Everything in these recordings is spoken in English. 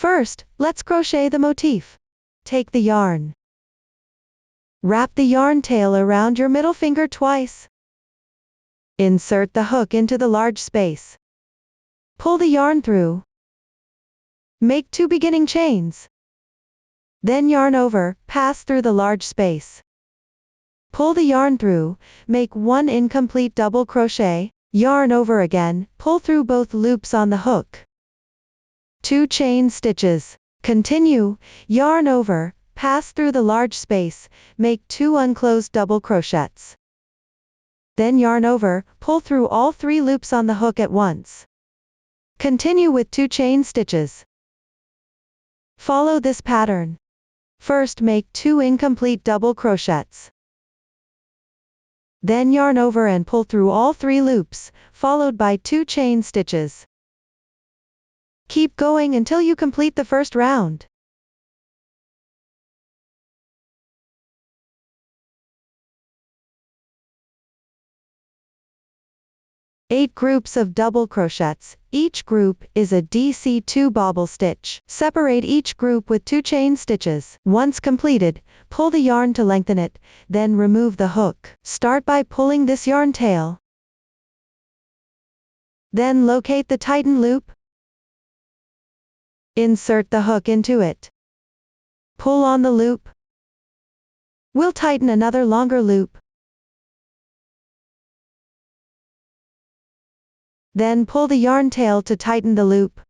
First, let's crochet the motif. Take the yarn. Wrap the yarn tail around your middle finger twice. Insert the hook into the large space. Pull the yarn through. Make 2 beginning chains. Then yarn over, pass through the large space. Pull the yarn through, make 1 incomplete double crochet, yarn over again, pull through both loops on the hook. 2 chain stitches. Continue, yarn over, pass through the large space, make 2 unclosed double crochets. Then yarn over, pull through all 3 loops on the hook at once. Continue with 2 chain stitches. Follow this pattern. First make 2 incomplete double crochets. Then yarn over and pull through all 3 loops, followed by 2 chain stitches. Keep going until you complete the first round. Eight groups of double crochets. Each group is a DC2 bobble stitch. Separate each group with 2 chain stitches. Once completed, pull the yarn to lengthen it, then remove the hook. Start by pulling this yarn tail. Then locate the tighten loop. Insert the hook into it. Pull on the loop. We'll tighten another longer loop. Then pull the yarn tail to tighten the loop.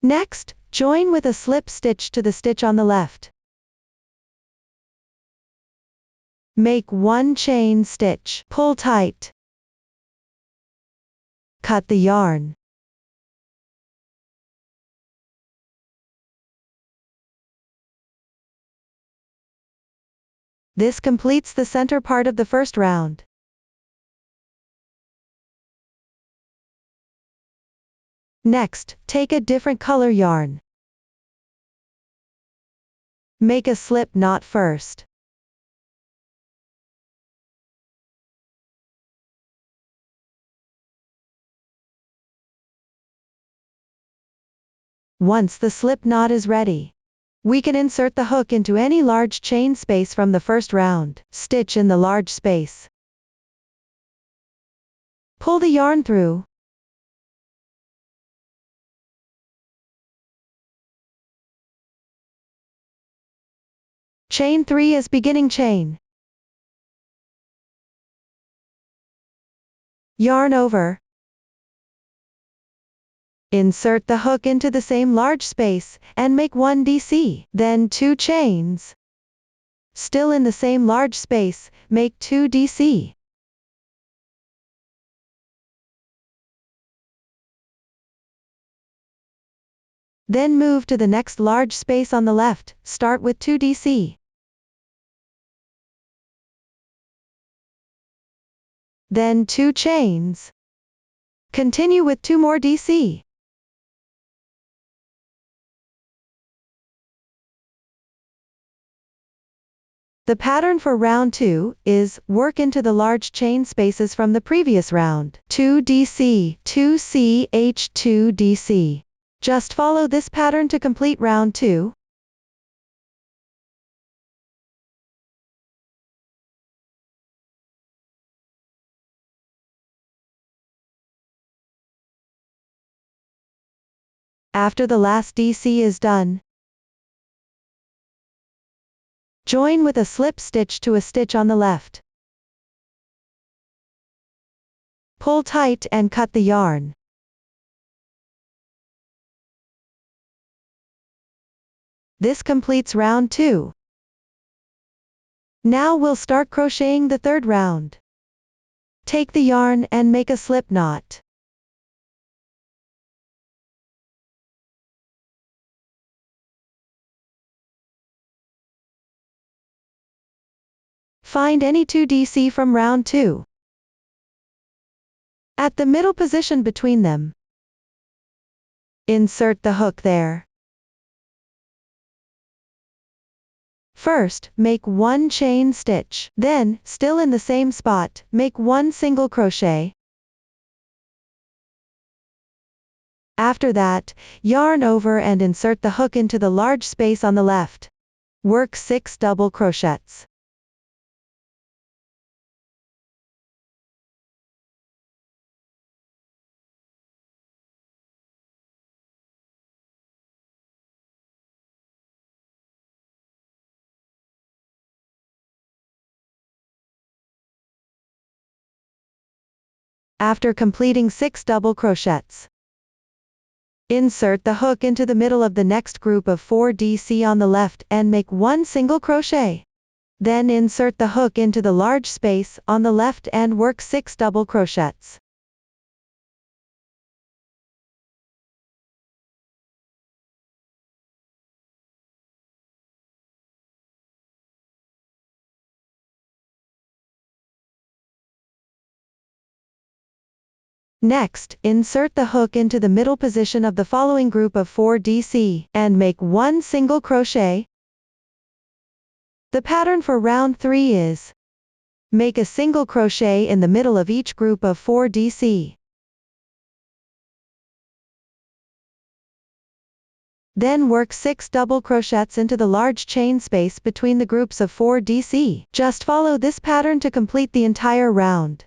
Next, join with a slip stitch to the stitch on the left. Make 1 chain stitch. Pull tight. Cut the yarn. This completes the center part of the first round. Next, take a different color yarn. Make a slip knot first. Once the slip knot is ready, we can insert the hook into any large chain space from the first round. Stitch in the large space. Pull the yarn through. Chain 3 as beginning chain. Yarn over. Insert the hook into the same large space, and make 1 DC, then 2 chains. Still in the same large space, make 2 DC. Then move to the next large space on the left, start with 2 DC. Then 2 chains. Continue with 2 more DC. The pattern for round 2 is, work into the large chain spaces from the previous round. 2 DC, 2 CH, 2 DC. Just follow this pattern to complete round 2. After the last DC is done, join with a slip stitch to a stitch on the left. Pull tight and cut the yarn. This completes round 2. Now we'll start crocheting the third round. Take the yarn and make a slip knot. Find any 2 DC from round 2. At the middle position between them, insert the hook there. First, make 1 chain stitch. Then, still in the same spot, make 1 single crochet. After that, yarn over and insert the hook into the large space on the left. Work 6 double crochets. After completing 6 double crochets, insert the hook into the middle of the next group of 4 DC on the left and make 1 single crochet. Then insert the hook into the large space on the left and work 6 double crochets. Next, insert the hook into the middle position of the following group of 4 DC and make 1 single crochet. The pattern for round 3 is: make a single crochet in the middle of each group of 4 DC. Then work 6 double crochets into the large chain space between the groups of 4 DC. Just follow this pattern to complete the entire round.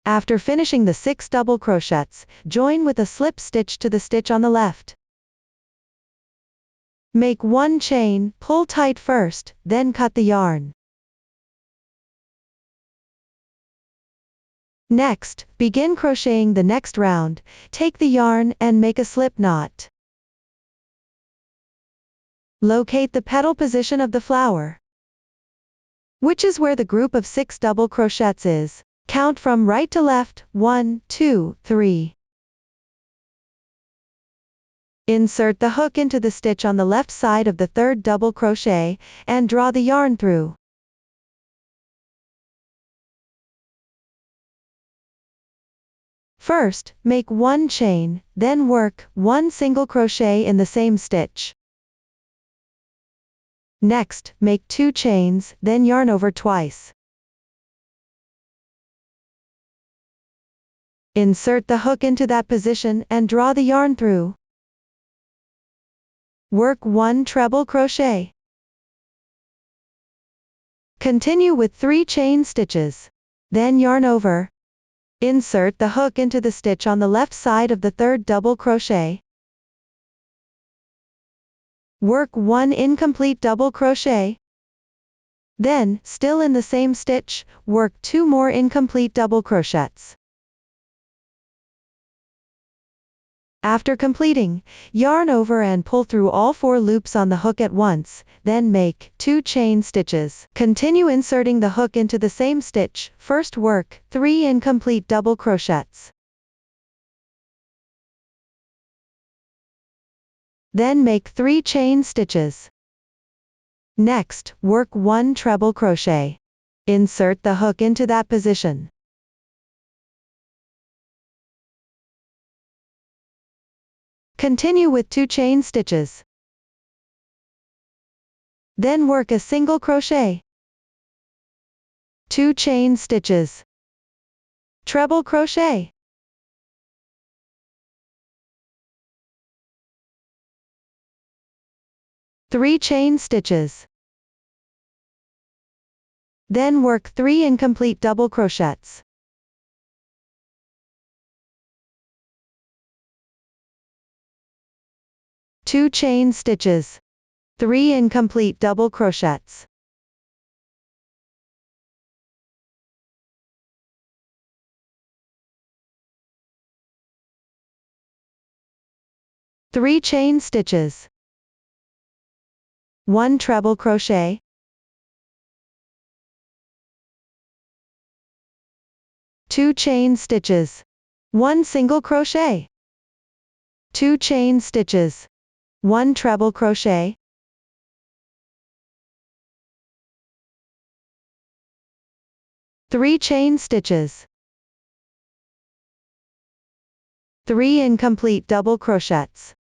After finishing the 6 double crochets, join with a slip stitch to the stitch on the left. Make 1 chain, pull tight first, then cut the yarn. Next, begin crocheting the next round, take the yarn and make a slip knot. Locate the petal position of the flower, which is where the group of 6 double crochets is. Count from right to left, 1, 2, 3. Insert the hook into the stitch on the left side of the third double crochet, and draw the yarn through. First, make 1 chain, then work 1 single crochet in the same stitch. Next, make 2 chains, then yarn over twice. Insert the hook into that position and draw the yarn through. Work 1 treble crochet. Continue with 3 chain stitches. Then yarn over. Insert the hook into the stitch on the left side of the third double crochet. Work 1 incomplete double crochet. Then, still in the same stitch, work 2 more incomplete double crochets. After completing, yarn over and pull through all 4 loops on the hook at once, then make 2 chain stitches. Continue inserting the hook into the same stitch. First work 3 incomplete double crochets. Then make 3 chain stitches. Next, work 1 treble crochet. Insert the hook into that position. Continue with 2 chain stitches. Then work a single crochet. 2 chain stitches. Treble crochet. Three chain stitches. Then work 3 incomplete double crochets. Two chain stitches. 3 incomplete double crochets. Three chain stitches. 1 treble crochet. 2 chain stitches. 1 single crochet. 2 chain stitches. 1 treble crochet. Three chain stitches. 3 incomplete double crochets.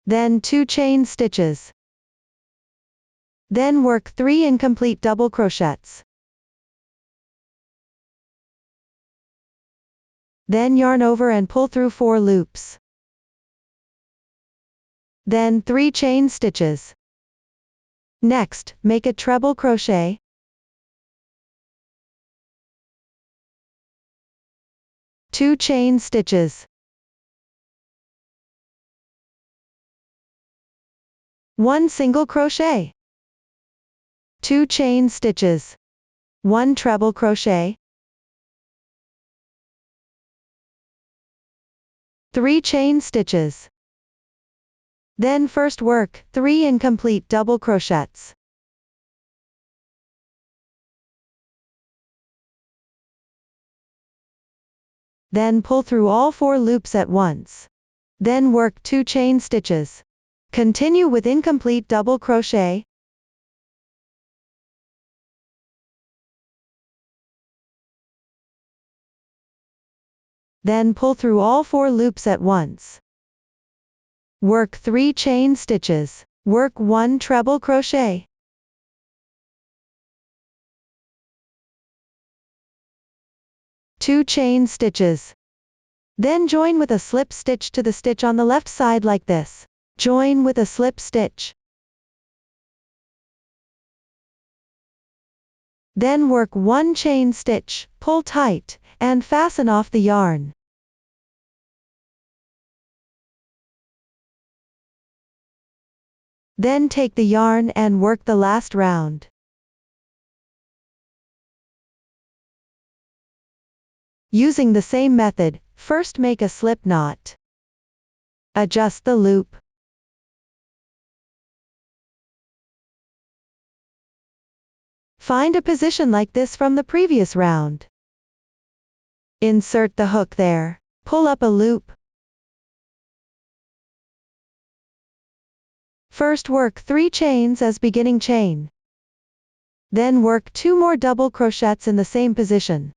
Then 2 chain stitches. Then work 3 incomplete double crochets. Then yarn over and pull through 4 loops. Then 3 chain stitches. Next, make a treble crochet. Two chain stitches. 1 single crochet. 2 chain stitches. 1 treble crochet. 3 chain stitches. Then first work 3 incomplete double crochets. Then pull through all 4 loops at once. Then work 2 chain stitches. Continue with incomplete double crochet. Then pull through all 4 loops at once. Work 3 chain stitches. Work 1 treble crochet. Two chain stitches. Then join with a slip stitch to the stitch on the left side like this. Join with a slip stitch. Then work 1 chain stitch, pull tight, and fasten off the yarn. Then take the yarn and work the last round. Using the same method, first make a slip knot. Adjust the loop. Find a position like this from the previous round. Insert the hook there. Pull up a loop. First work 3 chains as beginning chain. Then work 2 more double crochets in the same position.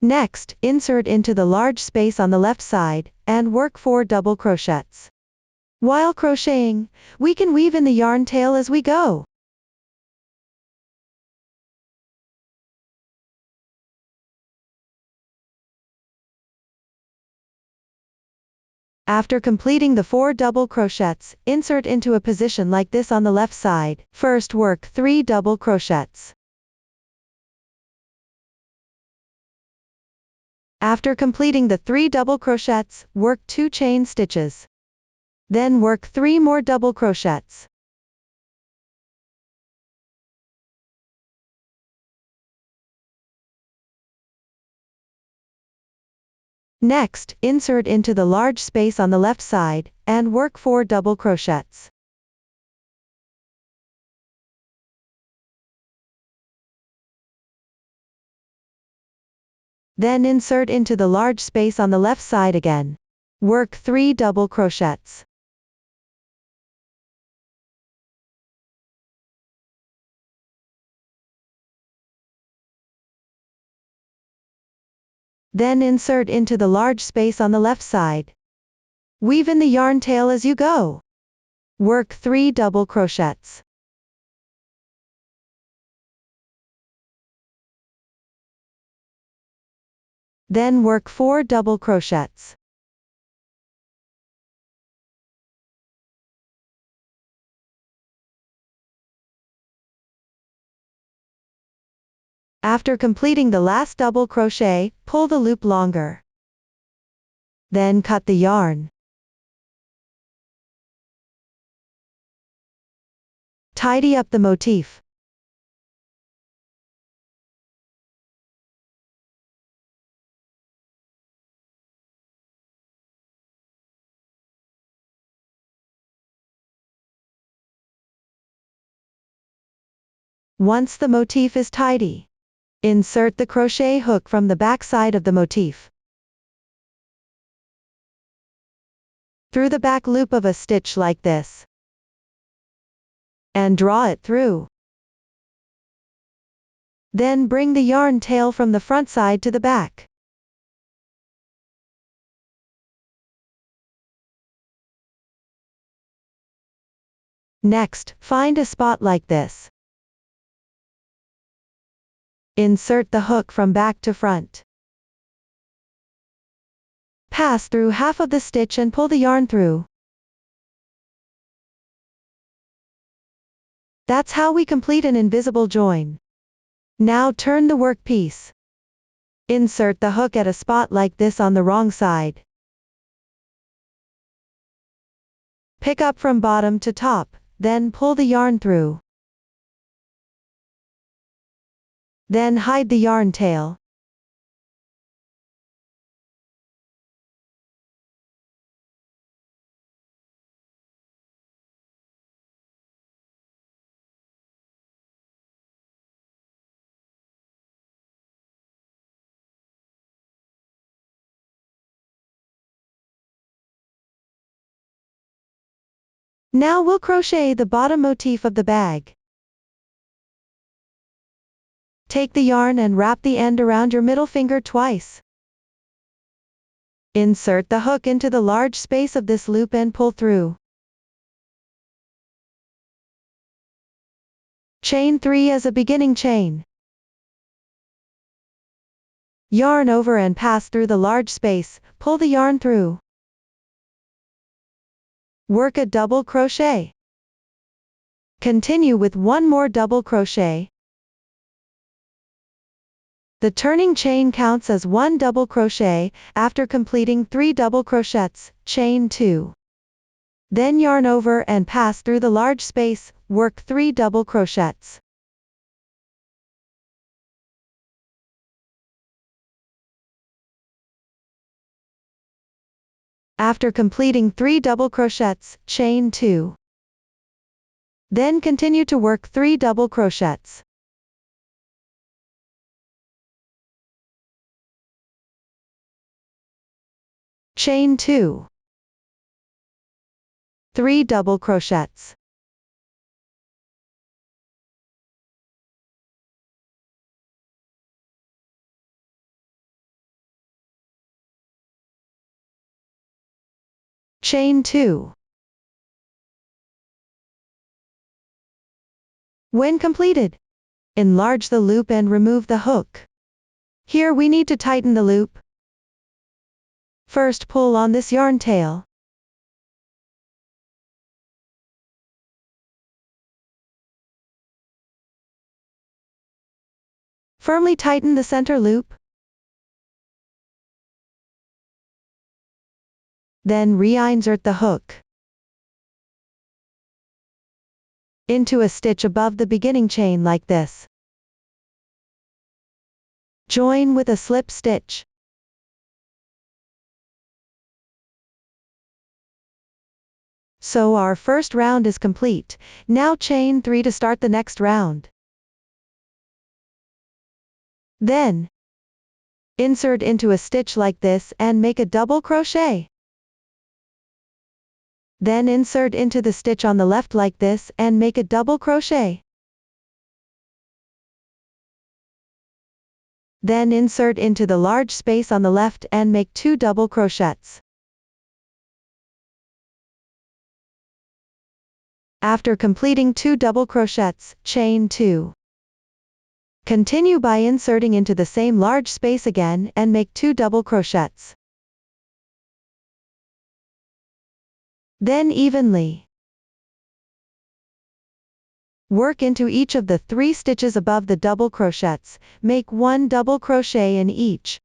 Next, insert into the large space on the left side, and work 4 double crochets. While crocheting, we can weave in the yarn tail as we go. After completing the 4 double crochets, insert into a position like this on the left side. First work 3 double crochets. After completing the 3 double crochets, work 2 chain stitches. Then work 3 more double crochets. Next, insert into the large space on the left side, and work 4 double crochets. Then insert into the large space on the left side again. Work 3 double crochets. Then insert into the large space on the left side. Weave in the yarn tail as you go. Work 3 double crochets. Then work 4 double crochets. After completing the last double crochet, pull the loop longer. Then cut the yarn. Tidy up the motif. Once the motif is tidy, insert the crochet hook from the back side of the motif. through the back loop of a stitch like this, and draw it through. Then bring the yarn tail from the front side to the back. Next, find a spot like this. Insert the hook from back to front. Pass through half of the stitch and pull the yarn through. That's how we complete an invisible join. Now turn the workpiece. Insert the hook at a spot like this on the wrong side. Pick up from bottom to top, then pull the yarn through. Then hide the yarn tail. Now we'll crochet the bottom motif of the bag. Take the yarn and wrap the end around your middle finger twice. Insert the hook into the large space of this loop and pull through. Chain 3 as a beginning chain. Yarn over and pass through the large space, pull the yarn through. Work a double crochet. Continue with one more double crochet. The turning chain counts as one double crochet. After completing 3 double crochets, chain 2. Then yarn over and pass through the large space, work 3 double crochets. After completing 3 double crochets, chain 2. Then continue to work 3 double crochets. Chain 2. 3 double crochets. Chain 2. When completed, enlarge the loop and remove the hook. Here we need to tighten the loop. First pull on this yarn tail. Firmly tighten the center loop. Then reinsert the hook into a stitch above the beginning chain like this. Join with a slip stitch. So our first round is complete. Now chain 3 to start the next round. Then, insert into a stitch like this and make a double crochet. Then insert into the stitch on the left like this and make a double crochet. Then insert into the large space on the left and make 2 double crochets. After completing 2 double crochets, chain 2. Continue by inserting into the same large space again and make 2 double crochets. Then evenly work into each of the 3 stitches above the double crochets, make 1 double crochet in each.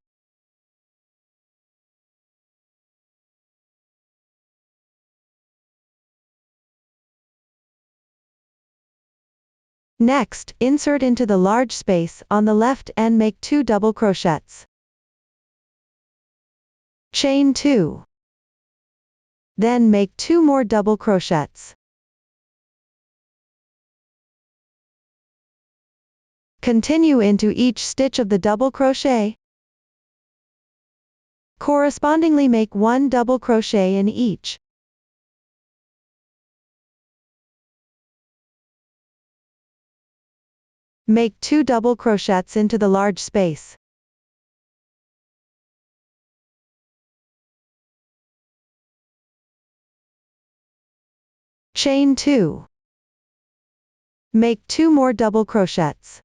Next, insert into the large space on the left and make 2 double crochets. Chain 2. Then make 2 more double crochets. Continue into each stitch of the double crochet. Correspondingly make 1 double crochet in each. Make 2 double crochets into the large space. Chain 2. Make 2 more double crochets.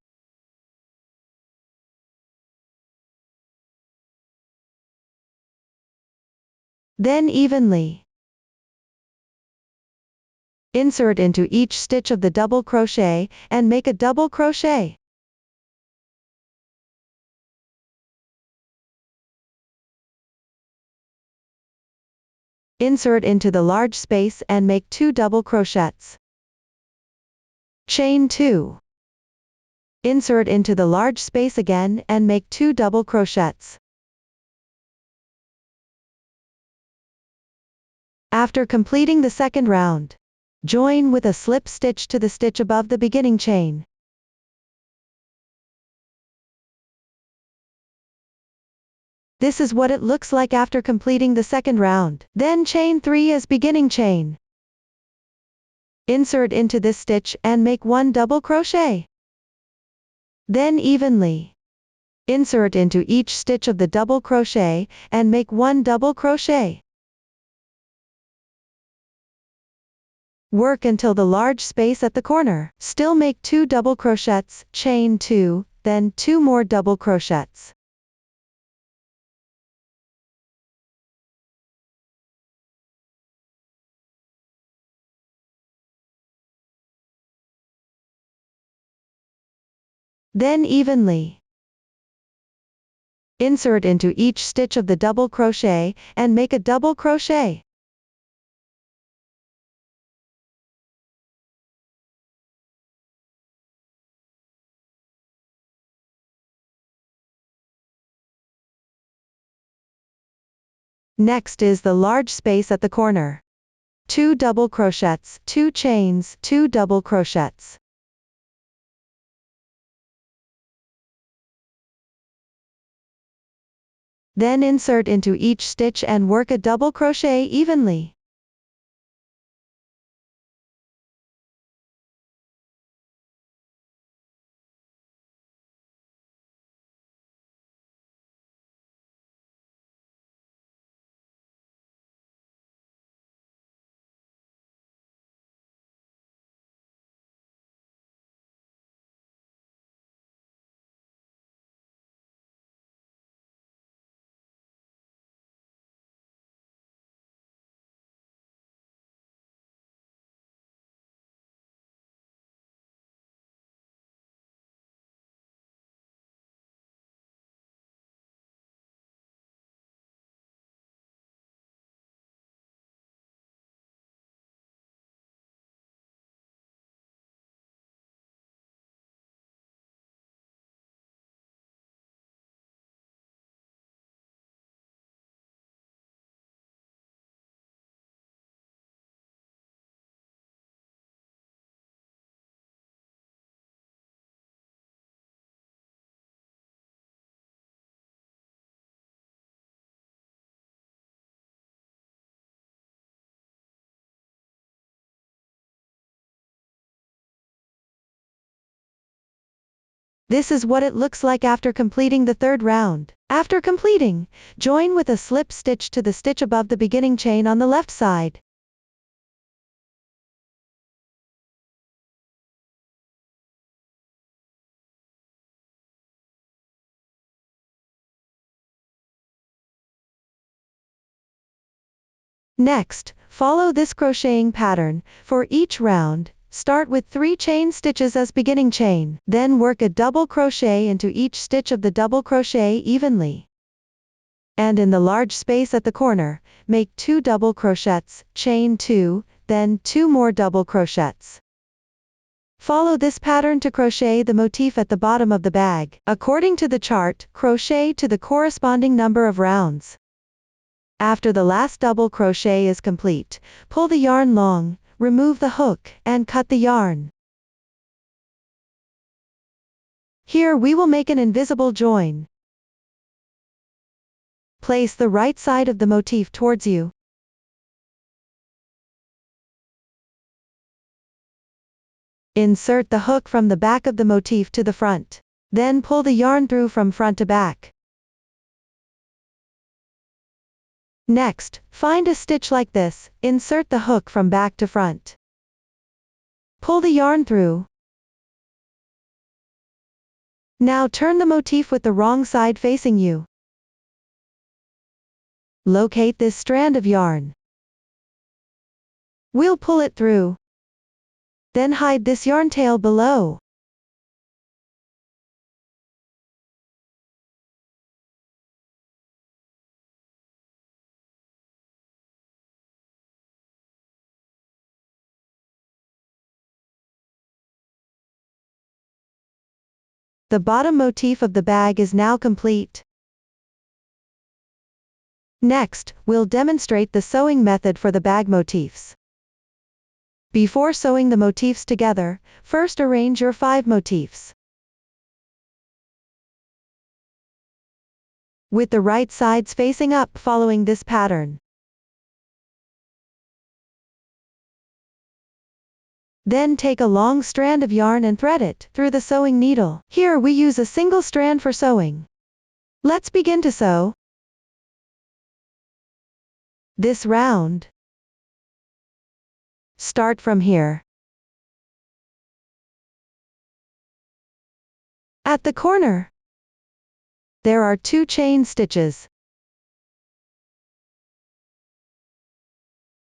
Then evenly insert into each stitch of the double crochet and make a double crochet. Insert into the large space and make 2 double crochets. Chain 2. Insert into the large space again and make 2 double crochets. After completing the second round, join with a slip stitch to the stitch above the beginning chain. This is what it looks like after completing the second round. Then chain 3 as beginning chain. Insert into this stitch and make 1 double crochet. Then evenly insert into each stitch of the double crochet and make 1 double crochet. Work until the large space at the corner. Still make 2 double crochets, chain 2, then 2 more double crochets. Then evenly insert into each stitch of the double crochet and make a double crochet. Next is the large space at the corner. 2 double crochets, 2 chains, 2 double crochets. Then insert into each stitch and work a double crochet evenly. This is what it looks like after completing the third round. After completing, join with a slip stitch to the stitch above the beginning chain on the left side. Next, follow this crocheting pattern for each round. Start with 3 chain stitches as beginning chain, then work a double crochet into each stitch of the double crochet evenly. And in the large space at the corner, make 2 double crochets, chain 2, then 2 more double crochets. Follow this pattern to crochet the motif at the bottom of the bag. According to the chart, crochet to the corresponding number of rounds. After the last double crochet is complete, pull the yarn long, remove the hook, and cut the yarn. Here we will make an invisible join. Place the right side of the motif towards you. Insert the hook from the back of the motif to the front. Then pull the yarn through from front to back. Next, find a stitch like this, insert the hook from back to front. Pull the yarn through. Now turn the motif with the wrong side facing you. Locate this strand of yarn. We'll pull it through. Then hide this yarn tail below. The bottom motif of the bag is now complete. Next, we'll demonstrate the sewing method for the bag motifs. Before sewing the motifs together, first arrange your 5 motifs. With the right sides facing up following this pattern. Then take a long strand of yarn and thread it through the sewing needle. Here we use a single strand for sewing. Let's begin to sew this round. Start from here. At the corner, there are 2 chain stitches.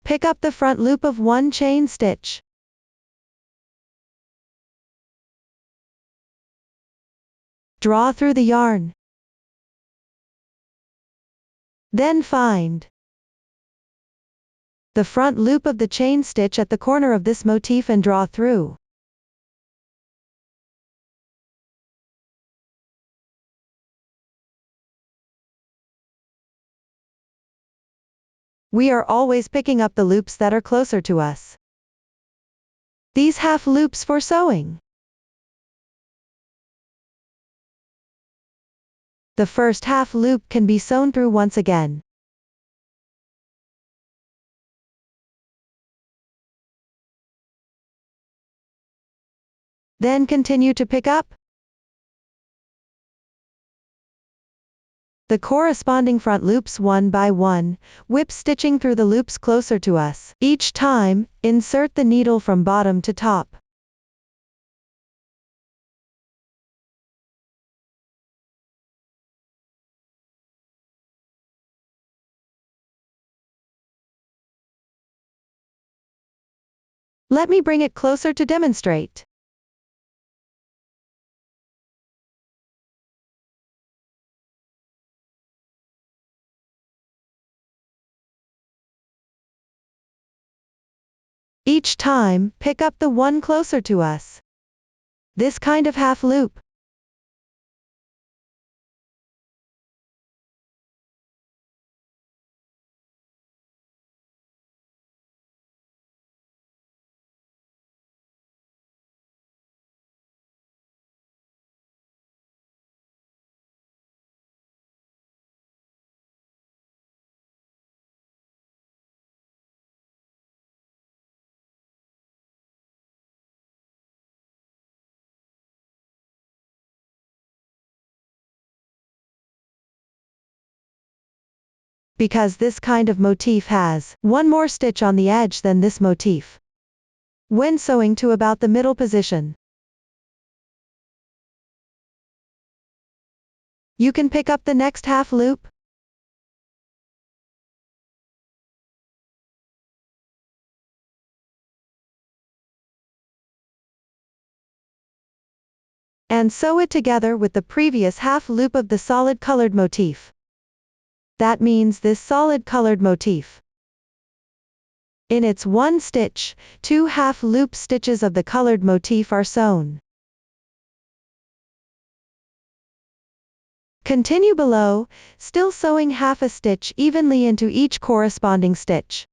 Pick up the front loop of 1 chain stitch. Draw through the yarn. Then find the front loop of the chain stitch at the corner of this motif and draw through. We are always picking up the loops that are closer to us. These half loops for sewing. The first half loop can be sewn through once again. Then continue to pick up the corresponding front loops one by one, whip stitching through the loops closer to us. Each time, insert the needle from bottom to top. Let me bring it closer to demonstrate. Each time, pick up the one closer to us. This kind of half loop. Because this kind of motif has one more stitch on the edge than this motif. When sewing to about the middle position, you can pick up the next half loop. And sew it together with the previous half loop of the solid colored motif. That means this solid colored motif. In its one stitch, 2 half loop stitches of the colored motif are sewn. Continue below, still sewing half a stitch evenly into each corresponding stitch.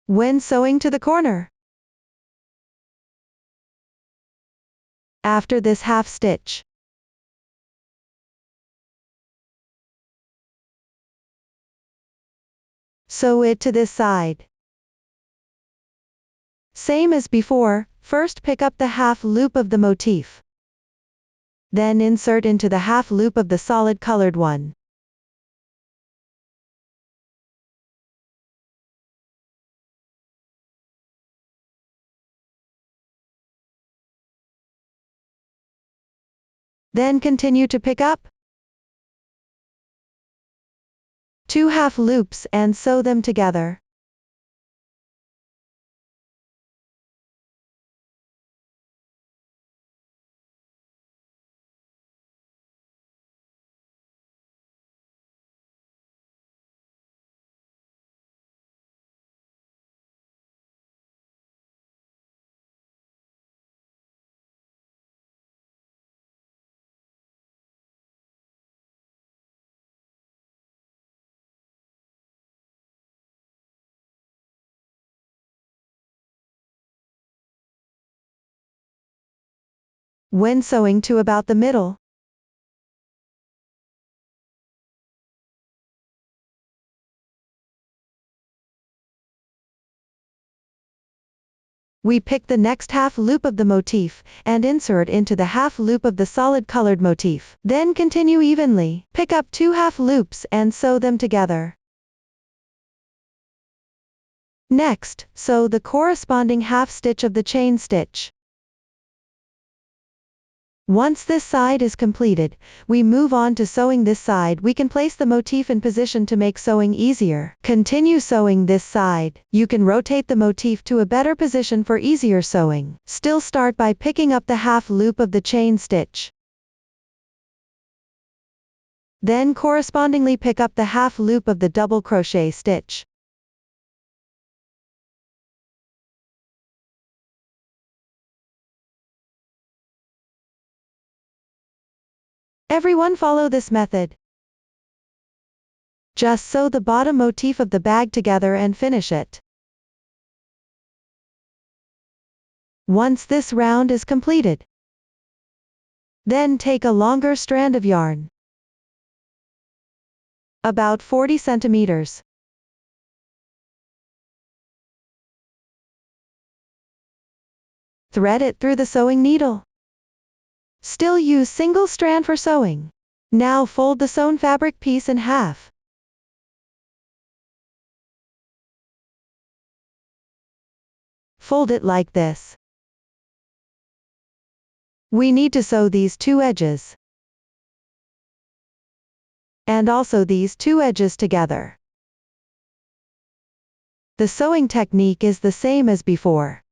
When sewing to the corner. After this half stitch, sew it to this side. Same as before, first pick up the half loop of the motif. Then insert into the half loop of the solid colored one. Then continue to pick up 2 half loops and sew them together. When sewing to about the middle, we pick the next half loop of the motif, and insert into the half loop of the solid colored motif. Then continue evenly, pick up 2 half loops and sew them together. Next, sew the corresponding half stitch of the chain stitch. Once this side is completed, we move on to sewing this side. We can place the motif in position to make sewing easier. Continue sewing this side. You can rotate the motif to a better position for easier sewing. Still start by picking up the half loop of the chain stitch. Then correspondingly pick up the half loop of the double crochet stitch. Everyone follow this method. Just sew the bottom motif of the bag together and finish it. Once this round is completed, then take a longer strand of yarn, about 40 centimeters. Thread it through the sewing needle. Still use single strand for sewing. Now fold the sewn fabric piece in half. Fold it like this. We need to sew these 2 edges. And also these 2 edges together. The sewing technique is the same as before.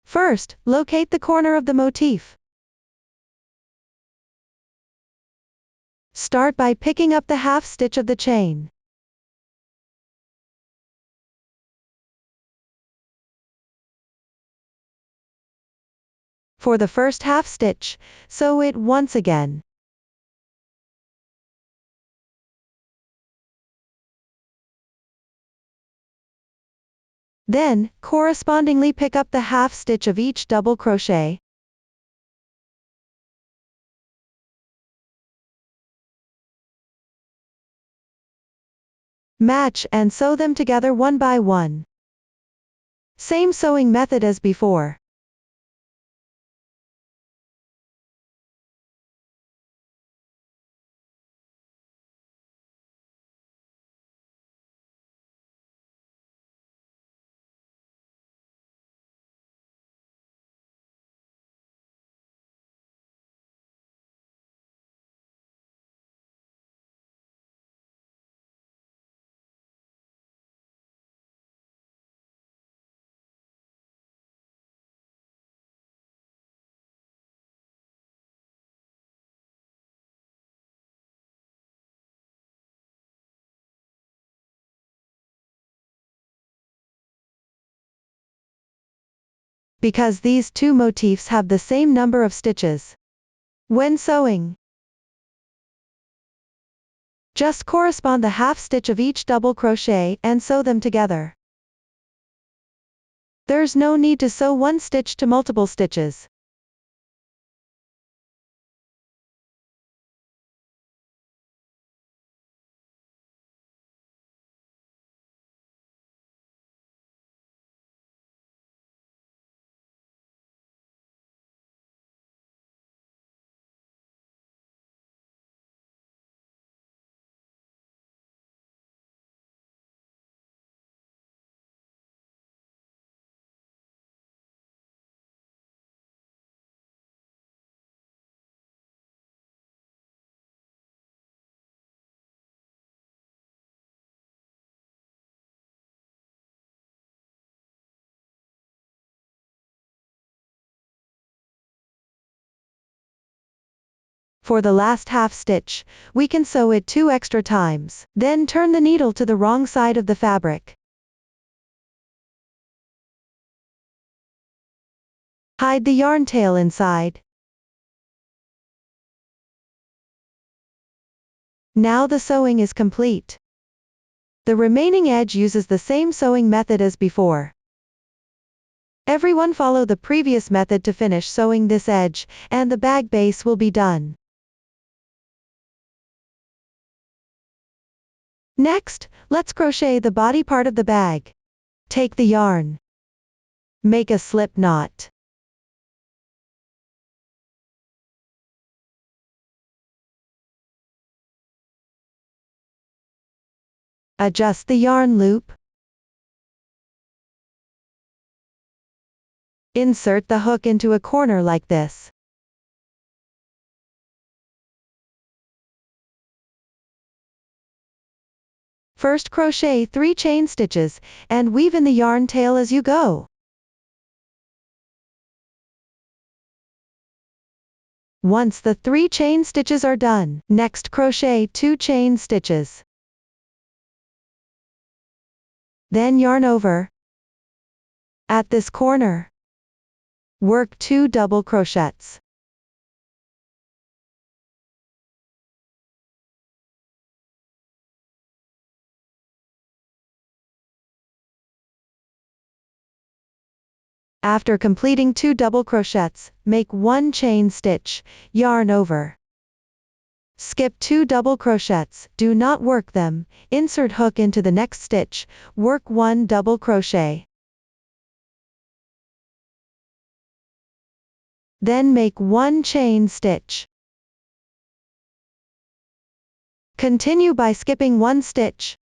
First, locate the corner of the motif. Start by picking up the half stitch of the chain. For the first half stitch, sew it once again. Then, correspondingly pick up the half stitch of each double crochet. Match and sew them together one by one. Same sewing method as before. Because these 2 motifs have the same number of stitches. When sewing, Just correspond the half stitch of each double crochet and sew them together. There's no need to sew one stitch to multiple stitches. For the last half stitch, we can sew it 2 extra times, then turn the needle to the wrong side of the fabric. Hide the yarn tail inside. Now the sewing is complete. The remaining edge uses the same sewing method as before. Everyone follow the previous method to finish sewing this edge, and the bag base will be done. Next, let's crochet the body part of the bag. Take the yarn. Make a slip knot. Adjust the yarn loop. Insert the hook into a corner like this. First crochet 3 chain stitches, and weave in the yarn tail as you go. Once the 3 chain stitches are done, next crochet 2 chain stitches. Then yarn over. At this corner, work 2 double crochets. After completing 2 double crochets, make 1 chain stitch, yarn over. Skip 2 double crochets, do not work them, insert hook into the next stitch, work 1 double crochet. Then make 1 chain stitch. Continue by skipping 1 stitch.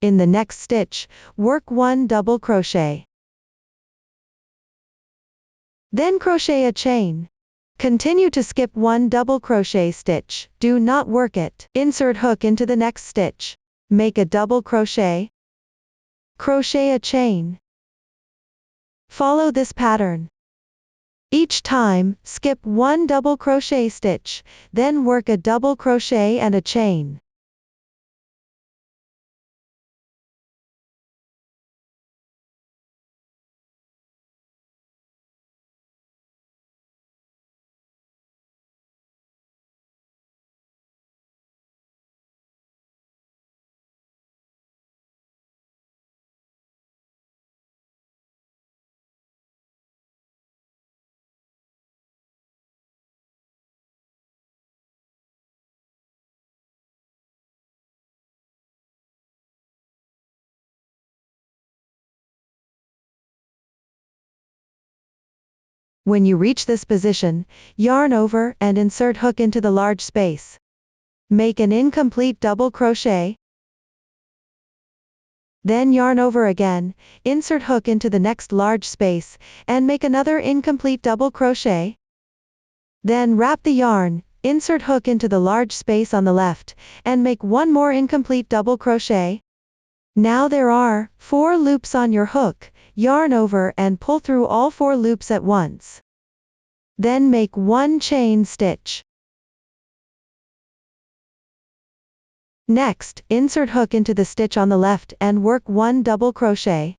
In the next stitch, work 1 double crochet. Then crochet a chain. Continue to skip 1 double crochet stitch, do not work it. Insert hook into the next stitch. Make a double crochet. Crochet a chain. Follow this pattern. Each time, skip 1 double crochet stitch, then work a double crochet and a chain. When you reach this position, yarn over and insert hook into the large space. Make an incomplete double crochet. Then yarn over again, insert hook into the next large space, and make another incomplete double crochet. Then wrap the yarn, insert hook into the large space on the left, and make 1 more incomplete double crochet. Now there are 4 loops on your hook, yarn over and pull through all 4 loops at once. Then make 1 chain stitch. Next, insert hook into the stitch on the left and work 1 double crochet.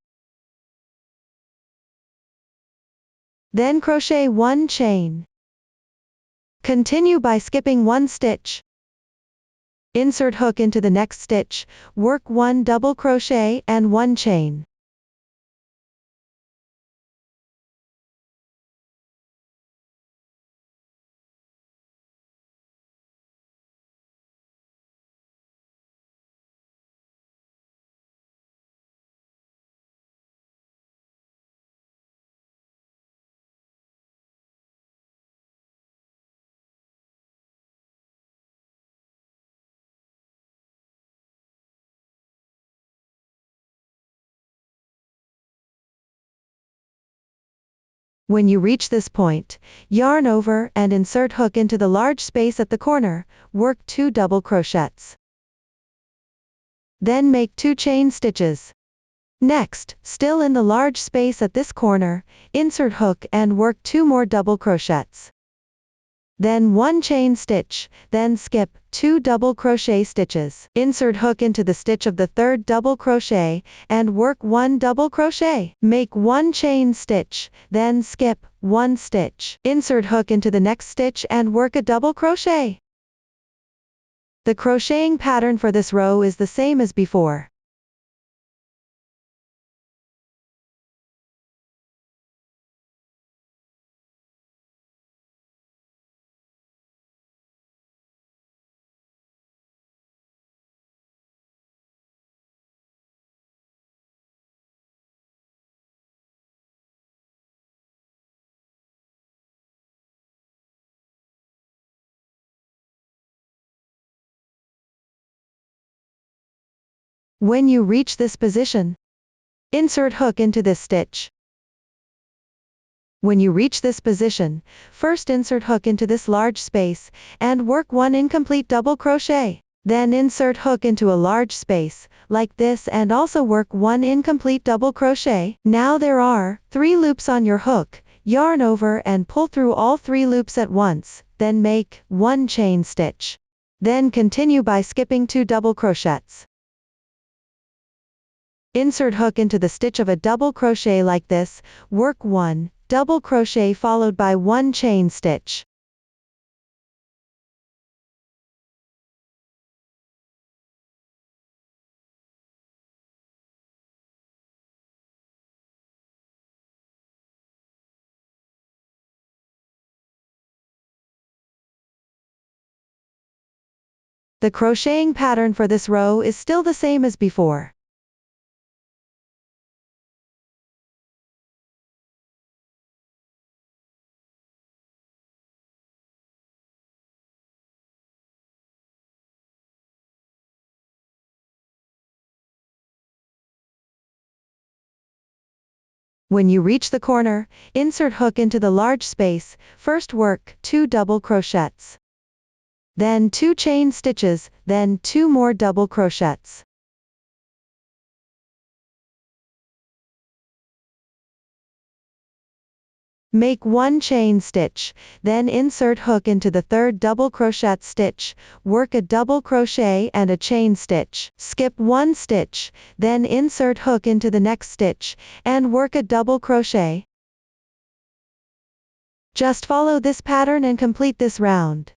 Then crochet 1 chain. Continue by skipping 1 stitch. Insert hook into the next stitch, work 1 double crochet and 1 chain. When you reach this point, yarn over and insert hook into the large space at the corner, work 2 double crochets. Then make 2 chain stitches. Next, still in the large space at this corner, insert hook and work 2 more double crochets. Then 1 chain stitch, then skip 2 double crochet stitches. Insert hook into the stitch of the 3rd double crochet, and work 1 double crochet. Make 1 chain stitch, then skip 1 stitch. Insert hook into the next stitch and work a double crochet. The crocheting pattern for this row is the same as before. When you reach this position, insert hook into this stitch. When you reach this position, first insert hook into this large space, and work 1 incomplete double crochet. Then insert hook into a large space, like this, and also work 1 incomplete double crochet. Now there are 3 loops on your hook, yarn over and pull through all 3 loops at once, then make 1 chain stitch. Then continue by skipping 2 double crochets. Insert hook into the stitch of a double crochet like this, work 1 double crochet followed by 1 chain stitch. The crocheting pattern for this row is still the same as before. When you reach the corner, insert hook into the large space, first work 2 double crochets. Then 2 chain stitches, then 2 more double crochets. Make 1 chain stitch, then insert hook into the 3rd double crochet stitch, work a double crochet and a chain stitch. Skip 1 stitch, then insert hook into the next stitch, and work a double crochet. Just follow this pattern and complete this round.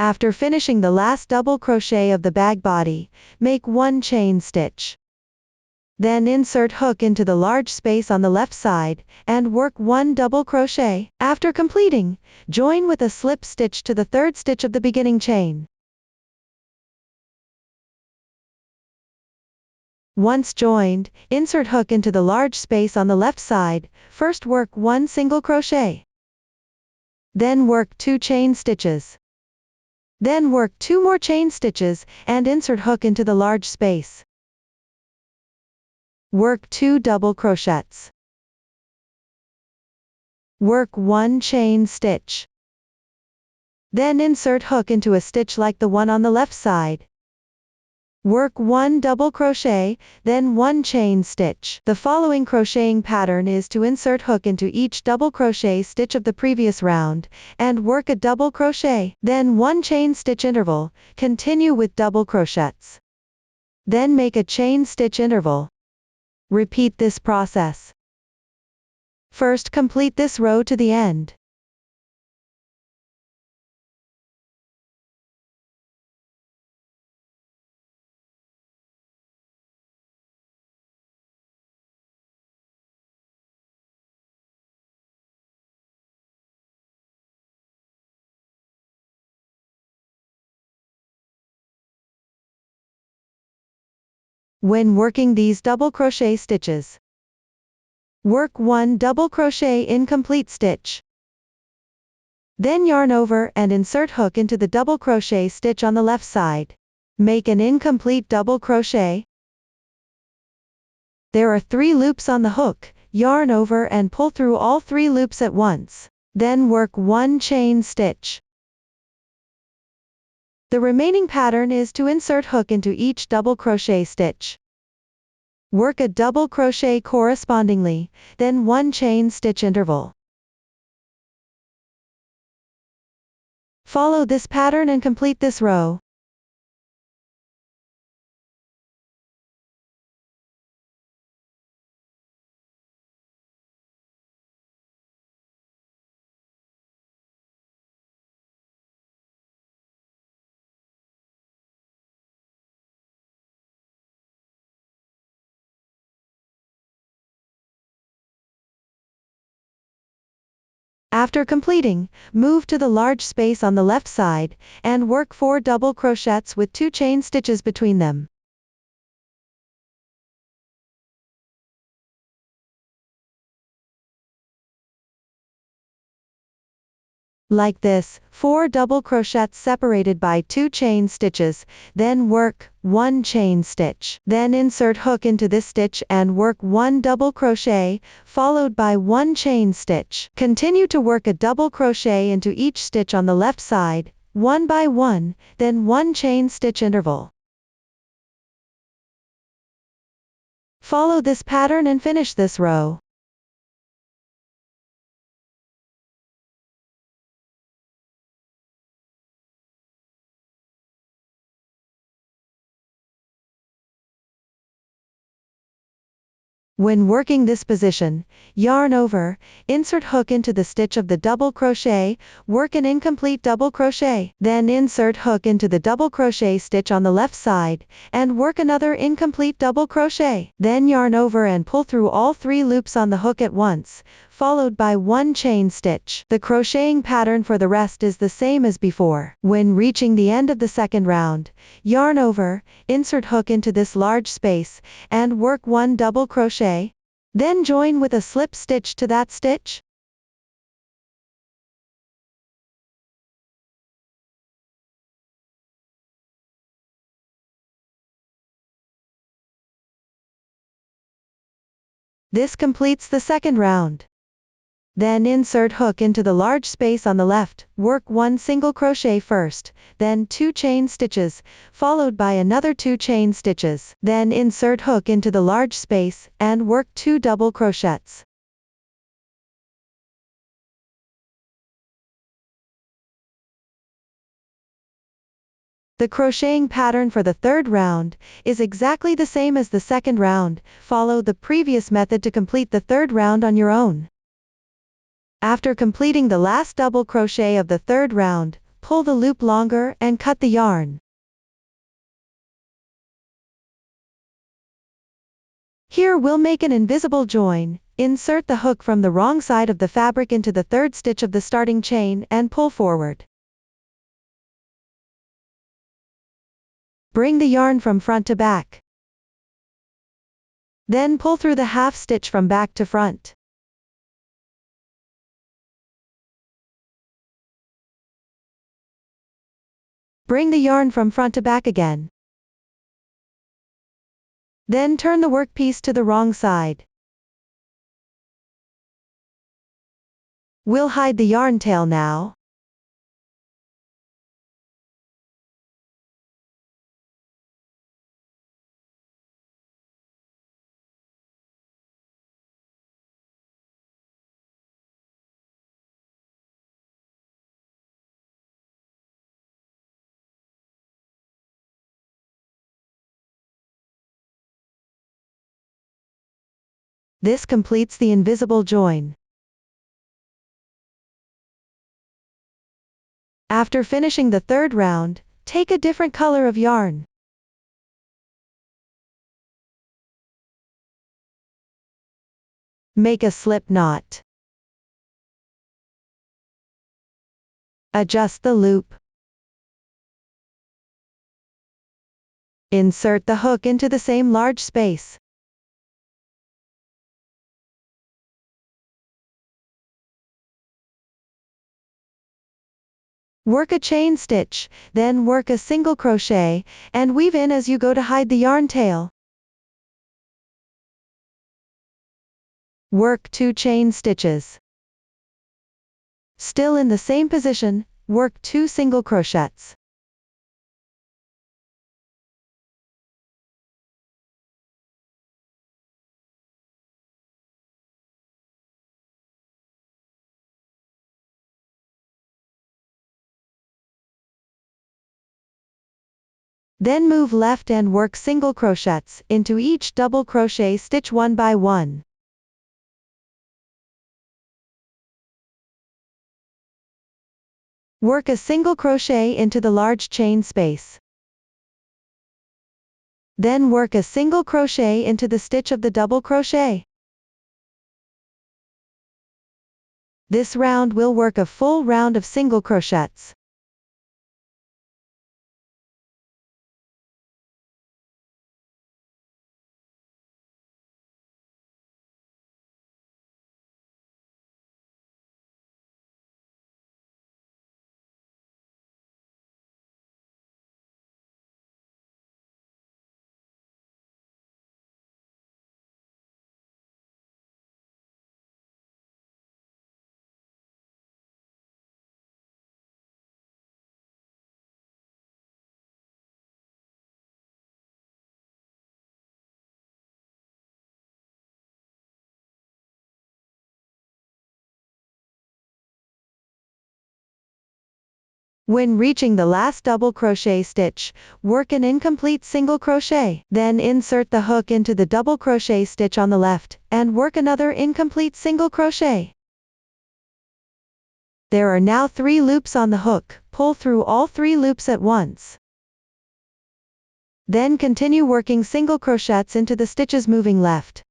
After finishing the last double crochet of the bag body, make 1 chain stitch. Then insert hook into the large space on the left side, and work 1 double crochet. After completing, join with a slip stitch to the 3rd stitch of the beginning chain. Once joined, insert hook into the large space on the left side, first work 1 single crochet. Then work 2 chain stitches. Then work 2 more chain stitches, and insert hook into the large space. Work 2 double crochets. Work 1 chain stitch. Then insert hook into a stitch like the one on the left side. Work 1 double crochet, then 1 chain stitch. The following crocheting pattern is to insert hook into each double crochet stitch of the previous round, and work a double crochet, then 1 chain stitch interval, continue with double crochets. Then make a chain stitch interval. Repeat this process. First complete this row to the end. When working these double crochet stitches, work 1 double crochet incomplete stitch. Then yarn over and insert hook into the double crochet stitch on the left side. Make an incomplete double crochet. There are 3 loops on the hook, yarn over and pull through all 3 loops at once. Then work 1 chain stitch. The remaining pattern is to insert hook into each double crochet stitch. Work a double crochet correspondingly, then 1 chain stitch interval. Follow this pattern and complete this row. After completing, move to the large space on the left side, and work 4 double crochets with 2 chain stitches between them. Like this, 4 double crochets separated by 2 chain stitches, then work 1 chain stitch. Then insert hook into this stitch and work 1 double crochet, followed by 1 chain stitch. Continue to work a double crochet into each stitch on the left side, one by one, then 1 chain stitch interval. Follow this pattern and finish this row. When working this position, yarn over, insert hook into the stitch of the double crochet, work an incomplete double crochet, then insert hook into the double crochet stitch on the left side, and work another incomplete double crochet. Then yarn over and pull through all 3 loops on the hook at once, followed by 1 chain stitch. The crocheting pattern for the rest is the same as before. When reaching the end of the second round, yarn over, insert hook into this large space, and work 1 double crochet. Then join with a slip stitch to that stitch. This completes the second round. Then insert hook into the large space on the left, work 1 single crochet first, then 2 chain stitches, followed by another 2 chain stitches. Then insert hook into the large space, and work 2 double crochets. The crocheting pattern for the third round is exactly the same as the second round. Follow the previous method to complete the third round on your own. After completing the last double crochet of the third round, pull the loop longer and cut the yarn. Here we'll make an invisible join. Insert the hook from the wrong side of the fabric into the third stitch of the starting chain and pull forward. Bring the yarn from front to back. Then pull through the half stitch from back to front. Bring the yarn from front to back again. Then turn the workpiece to the wrong side. We'll hide the yarn tail now. This completes the invisible join. After finishing the third round, take a different color of yarn. Make a slip knot. Adjust the loop. Insert the hook into the same large space. Work a chain stitch, then work a single crochet, and weave in as you go to hide the yarn tail. Work 2 chain stitches. Still in the same position, work 2 single crochets. Then move left and work single crochets into each double crochet stitch one by one. Work a single crochet into the large chain space. Then work a single crochet into the stitch of the double crochet. This round we'll work a full round of single crochets. When reaching the last double crochet stitch, work an incomplete single crochet. Then insert the hook into the double crochet stitch on the left, and work another incomplete single crochet. There are now 3 loops on the hook. Pull through all 3 loops at once. Then continue working single crochets into the stitches moving left.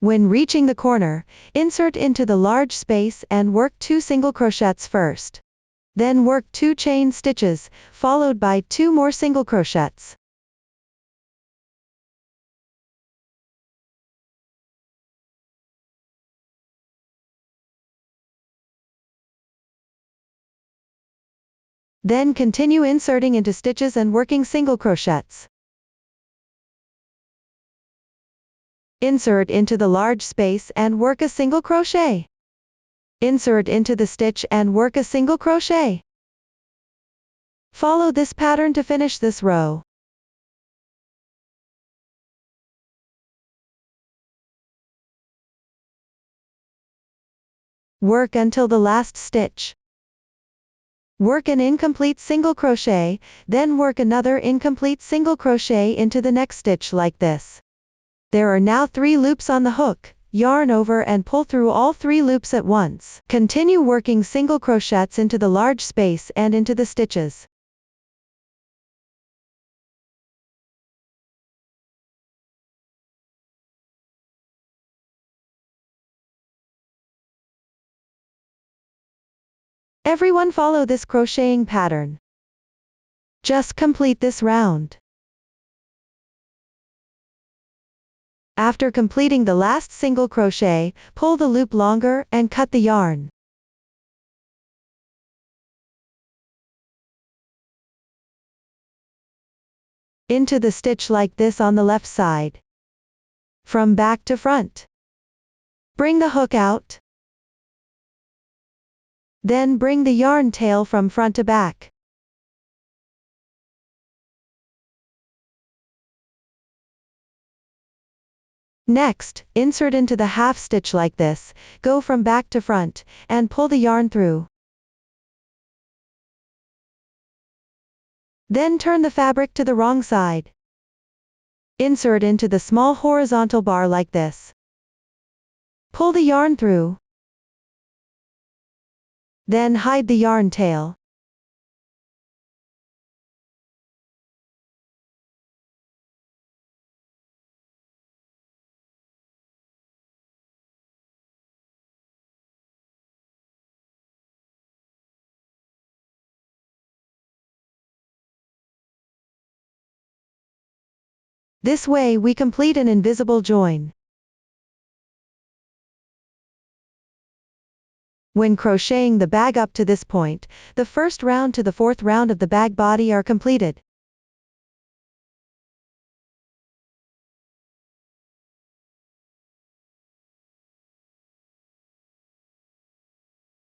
When reaching the corner, insert into the large space and work 2 single crochets first. Then work 2 chain stitches, followed by 2 more single crochets. Then continue inserting into stitches and working single crochets. Insert into the large space and work a single crochet. Insert into the stitch and work a single crochet. Follow this pattern to finish this row. Work until the last stitch. Work an incomplete single crochet, then work another incomplete single crochet into the next stitch like this. There are now 3 loops on the hook. Yarn over and pull through all 3 loops at once. Continue working single crochets into the large space and into the stitches. Everyone follow this crocheting pattern. Just complete this round. After completing the last single crochet, pull the loop longer and cut the yarn. Into the stitch like this on the left side. From back to front. Bring the hook out. Then bring the yarn tail from front to back. Next, insert into the half stitch like this, go from back to front, and pull the yarn through. Then turn the fabric to the wrong side. Insert into the small horizontal bar like this. Pull the yarn through. Then hide the yarn tail. This way we complete an invisible join. When crocheting the bag up to this point, the first round to the fourth round of the bag body are completed.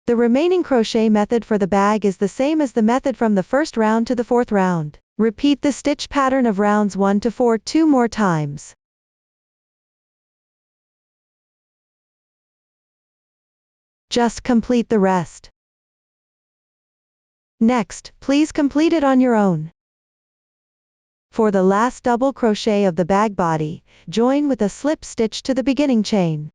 The remaining crochet method for the bag is the same as the method from the first round to the fourth round. Repeat the stitch pattern of rounds 1 to 4 2 more times. Just complete the rest. Next, please complete it on your own. For the last double crochet of the bag body, join with a slip stitch to the beginning chain.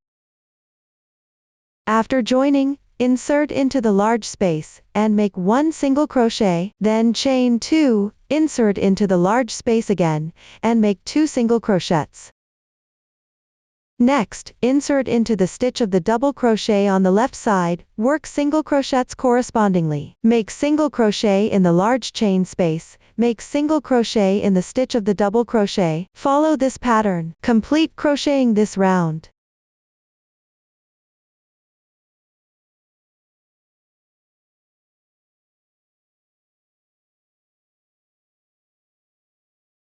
After joining, insert into the large space, and make 1 single crochet, then chain 2, insert into the large space again, and make 2 single crochets. Next, insert into the stitch of the double crochet on the left side, work single crochets correspondingly. Make single crochet in the large chain space, make single crochet in the stitch of the double crochet. Follow this pattern. Complete crocheting this round.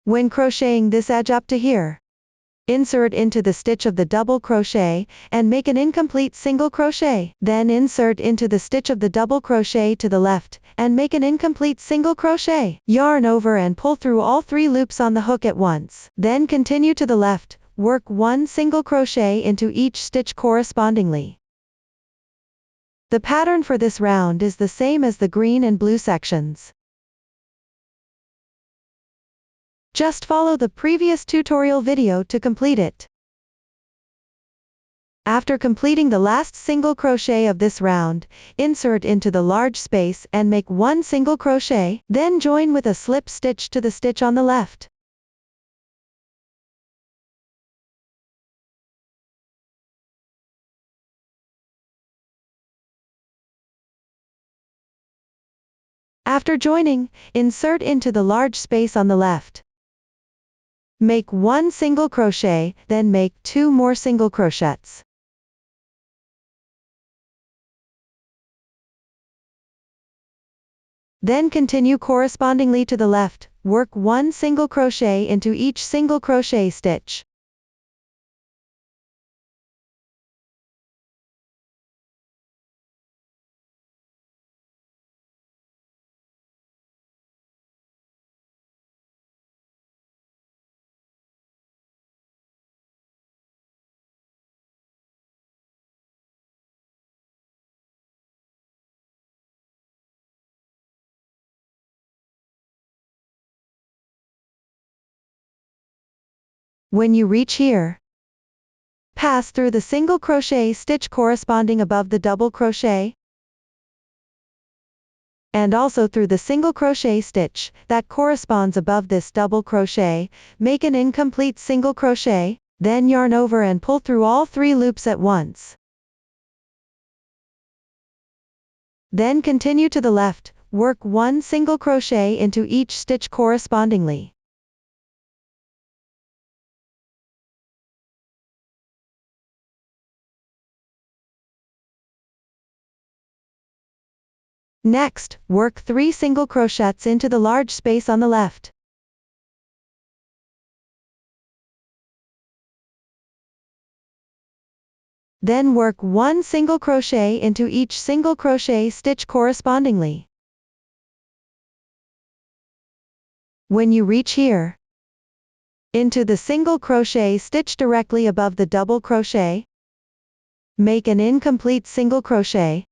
When crocheting this edge up to here, insert into the stitch of the double crochet, and make an incomplete single crochet. Then insert into the stitch of the double crochet to the left, and make an incomplete single crochet. Yarn over and pull through all 3 loops on the hook at once. Then continue to the left, work 1 single crochet into each stitch correspondingly. The pattern for this round is the same as the green and blue sections. Just follow the previous tutorial video to complete it. After completing the last single crochet of this round, insert into the large space and make 1 single crochet, then join with a slip stitch to the stitch on the left. After joining, insert into the large space on the left. Make 1 single crochet, then make 2 more single crochets. Then continue correspondingly to the left, work 1 single crochet into each single crochet stitch. When you reach here, pass through the single crochet stitch corresponding above the double crochet, and also through the single crochet stitch that corresponds above this double crochet, make an incomplete single crochet, then yarn over and pull through all 3 loops at once. Then continue to the left, work 1 single crochet into each stitch correspondingly. Next, work 3 single crochets into the large space on the left. Then work 1 single crochet into each single crochet stitch correspondingly. When you reach here, into the single crochet stitch directly above the double crochet, make an incomplete single crochet,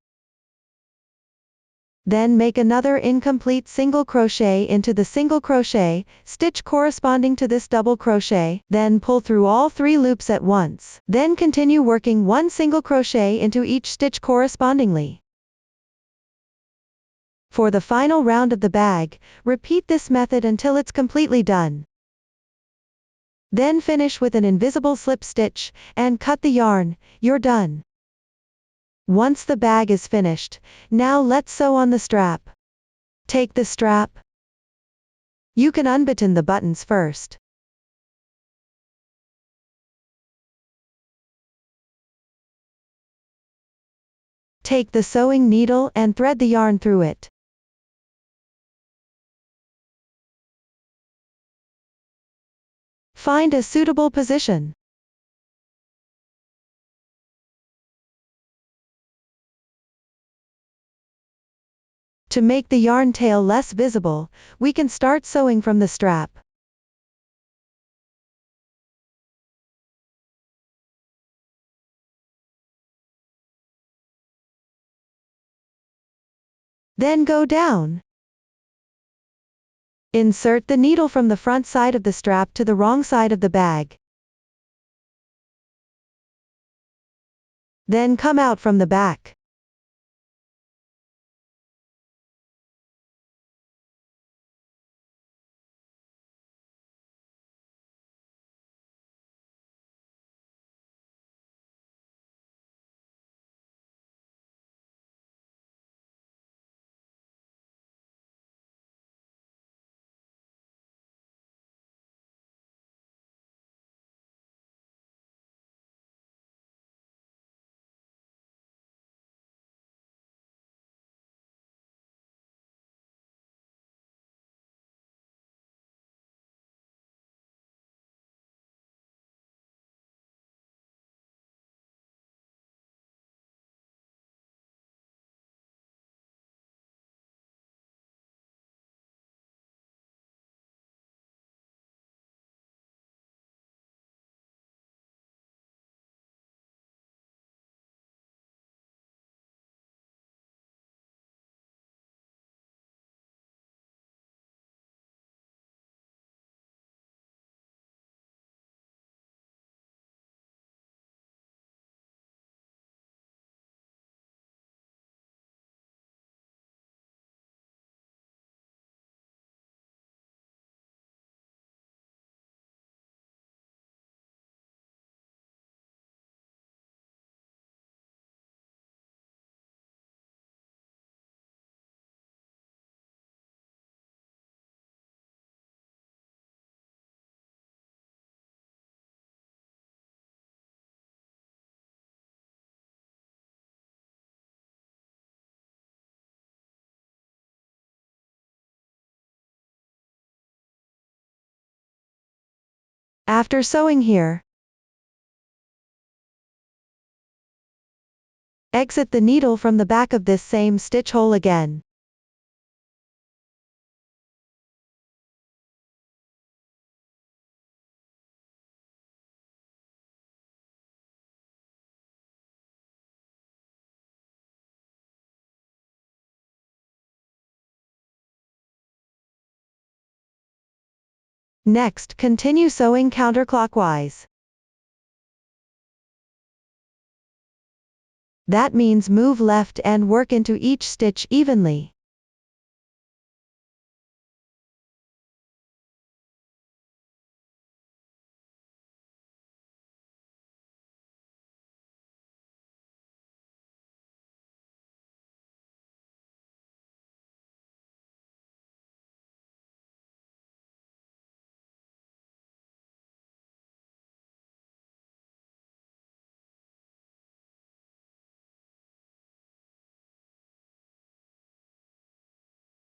then make another incomplete single crochet into the single crochet stitch corresponding to this double crochet, then pull through all 3 loops at once, then continue working 1 single crochet into each stitch correspondingly. For the final round of the bag, repeat this method until it's completely done. Then finish with an invisible slip stitch, and cut the yarn, you're done. Once the bag is finished, now let's sew on the strap. Take the strap. You can unbutton the buttons first. Take the sewing needle and thread the yarn through it. Find a suitable position. To make the yarn tail less visible, we can start sewing from the strap. Then go down. Insert the needle from the front side of the strap to the wrong side of the bag. Then come out from the back. After sewing here, exit the needle from the back of this same stitch hole again. Next, continue sewing counterclockwise. That means move left and work into each stitch evenly.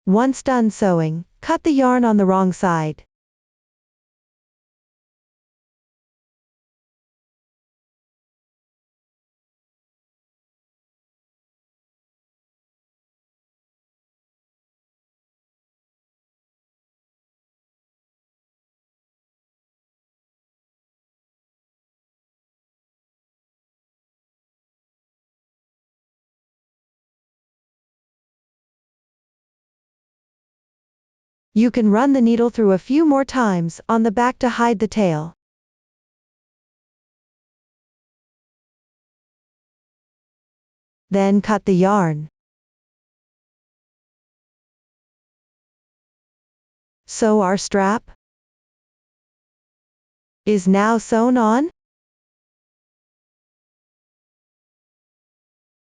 Once done sewing, cut the yarn on the wrong side. You can run the needle through a few more times on the back to hide the tail. Then cut the yarn. So our strap is now sewn on.